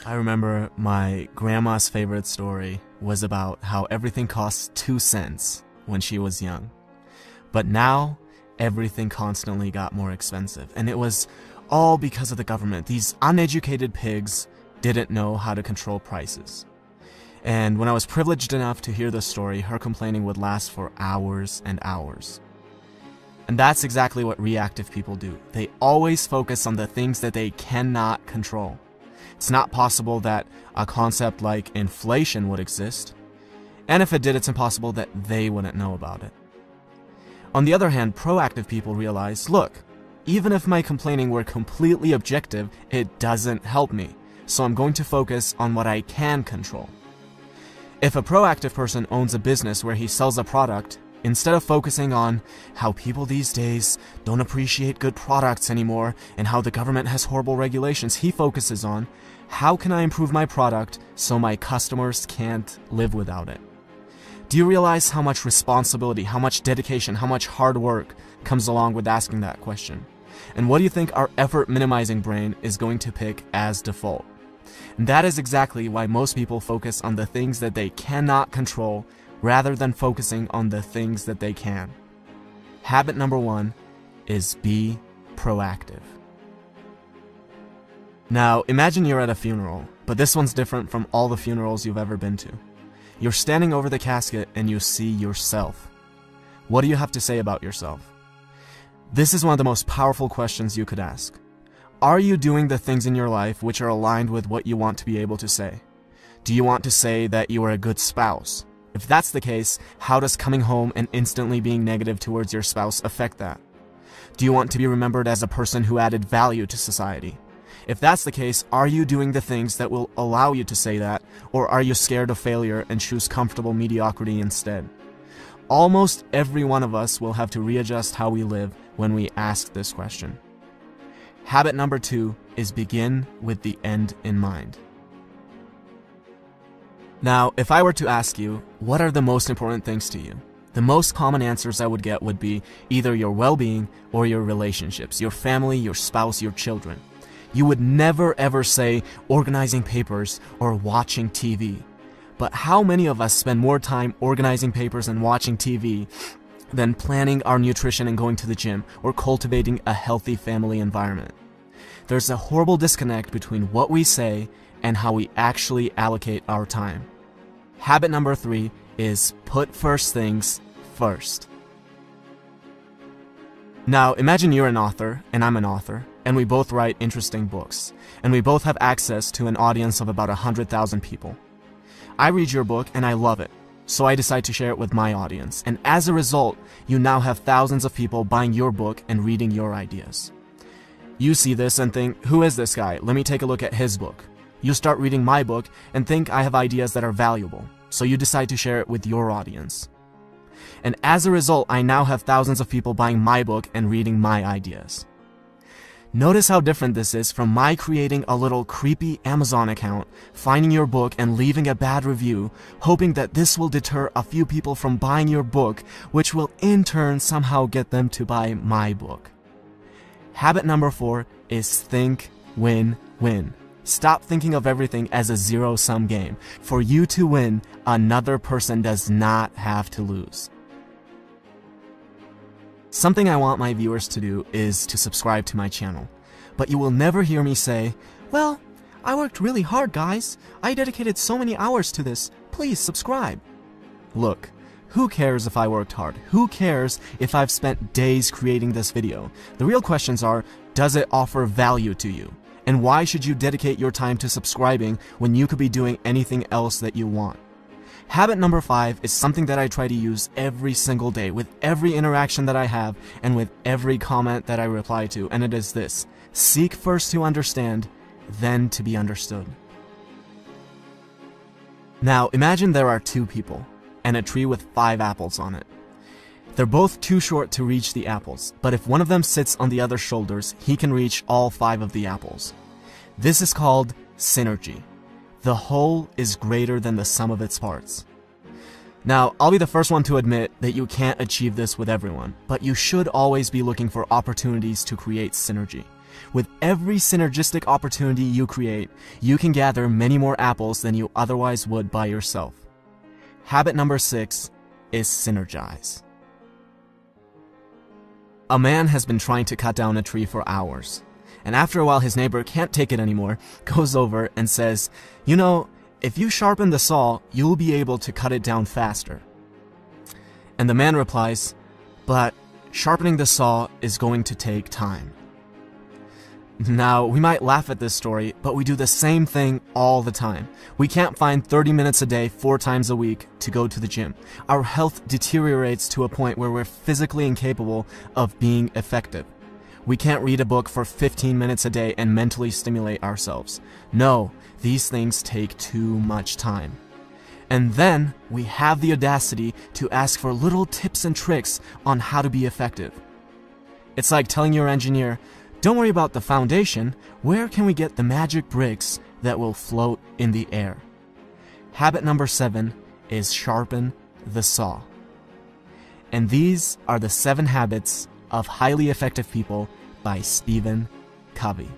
I remember my grandma's favorite story was about how everything cost 2 cents when she was young. But now, everything constantly got more expensive. And it was all because of the government. These uneducated pigs didn't know how to control prices. And when I was privileged enough to hear this story, her complaining would last for hours and hours. And that's exactly what reactive people do. They always focus on the things that they cannot control. It's not possible that a concept like inflation would exist, and if it did, it's impossible that they wouldn't know about it. On the other hand, proactive people realize, look, even if my complaining were completely objective, it doesn't help me, so I'm going to focus on what I can control. If a proactive person owns a business where he sells a product, instead of focusing on how people these days don't appreciate good products anymore and how the government has horrible regulations, he focuses on how can I improve my product so my customers can't live without it. Do you realize how much responsibility, how much dedication, how much hard work comes along with asking that question? And what do you think our effort minimizing brain is going to pick as default? And that is exactly why most people focus on the things that they cannot control rather than focusing on the things that they can. Habit number 1 is be proactive. Now, imagine you're at a funeral, but this one's different from all the funerals you've ever been to. You're standing over the casket and you see yourself. What do you have to say about yourself? This is one of the most powerful questions you could ask. Are you doing the things in your life which are aligned with what you want to be able to say? Do you want to say that you are a good spouse? If that's the case, how does coming home and instantly being negative towards your spouse affect that? Do you want to be remembered as a person who added value to society? If that's the case, are you doing the things that will allow you to say that, or are you scared of failure and choose comfortable mediocrity instead? Almost every one of us will have to readjust how we live when we ask this question. Habit number 2 is begin with the end in mind. Now, if I were to ask you, what are the most important things to you? The most common answers I would get would be either your well-being or your relationships, your family, your spouse, your children. You would never ever say organizing papers or watching TV. But how many of us spend more time organizing papers and watching TV than planning our nutrition and going to the gym or cultivating a healthy family environment? There's a horrible disconnect between what we say and how we actually allocate our time. Habit number 3 is put first things first. Now, imagine you're an author and I'm an author, and we both write interesting books, and we both have access to an audience of about 100,000 people. I read your book and I love it, so I decide to share it with my audience, and as a result, you now have thousands of people buying your book and reading your ideas. You see this and think, who is this guy? Let me take a look at his book. You start reading my book and think I have ideas that are valuable, so you decide to share it with your audience. And as a result, I now have thousands of people buying my book and reading my ideas. Notice how different this is from my creating a little creepy Amazon account, finding your book and leaving a bad review, hoping that this will deter a few people from buying your book, which will in turn somehow get them to buy my book. Habit number 4 is think win-win. Stop thinking of everything as a zero-sum game. For you to win, another person does not have to lose. Something I want my viewers to do is to subscribe to my channel. But you will never hear me say, well, I worked really hard, guys. I dedicated so many hours to this. Please subscribe. Look, who cares if I worked hard? Who cares if I've spent days creating this video? The real questions are, does it offer value to you? And why should you dedicate your time to subscribing when you could be doing anything else that you want? Habit number 5 is something that I try to use every single day with every interaction that I have and with every comment that I reply to, and it is this: seek first to understand, then to be understood. Now, imagine there are 2 people and a tree with 5 apples on it. They're both too short to reach the apples, but if one of them sits on the other's shoulders, he can reach all 5 of the apples. This is called synergy. The whole is greater than the sum of its parts. Now, I'll be the first one to admit that you can't achieve this with everyone, but you should always be looking for opportunities to create synergy. With every synergistic opportunity you create, you can gather many more apples than you otherwise would by yourself. Habit number 6 is synergize. A man has been trying to cut down a tree for hours, and after a while his neighbor can't take it anymore, goes over and says, "You know, if you sharpen the saw, you'll be able to cut it down faster." And the man replies, "But sharpening the saw is going to take time." Now, we might laugh at this story, but we do the same thing all the time. We can't find 30 minutes a day, 4 times a week, to go to the gym. Our health deteriorates to a point where we're physically incapable of being effective. We can't read a book for 15 minutes a day and mentally stimulate ourselves. No, these things take too much time. And then we have the audacity to ask for little tips and tricks on how to be effective. It's like telling your engineer, "Don't worry about the foundation, where can we get the magic bricks that will float in the air?" Habit number 7 is sharpen the saw. And these are the 7 habits of highly effective people by Stephen Covey.